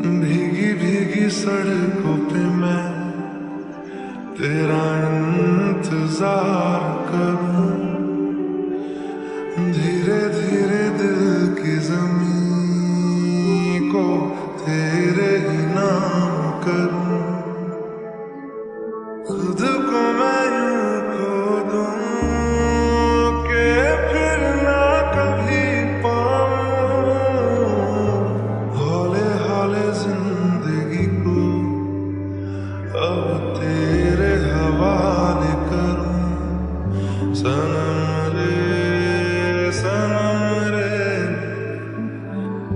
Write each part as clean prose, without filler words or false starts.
भीगी भीगी सड़कों पे मैं तेरा इंतजार करूं। धीरे धीरे दिल की जमीन को तेरे ही नाम करूं। खुद को मैं यूं खो दूं कि फिर ना कभी पाऊं। हौले हौले जिंदगी को अब तेरे हवाले करूं। सनम रे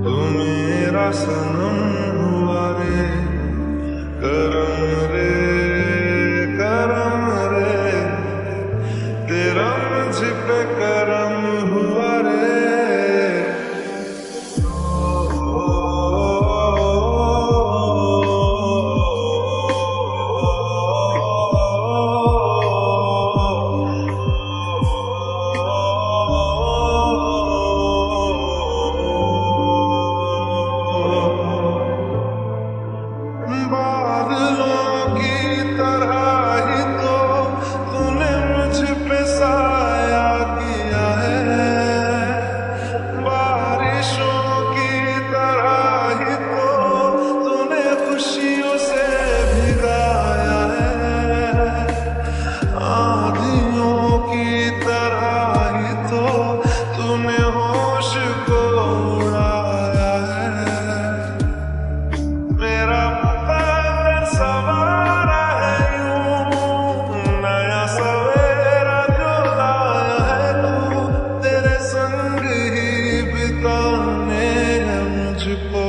तू मेरा सनम हुआ रे। करम रे तेरा मुझ पे करम हुआ रे। बादलों की तरह ही तो तूने मुझ पे साया किया है। बारिशों की तरह ही तो तूने खुशियों से भिगाया है। आंधियों की तरह ही तो तूने होश को उड़ाया है। मेरा सवारा है यूं नया सवेरा जो लाया है तू। तेरे संग ही बिताने हैं मुझको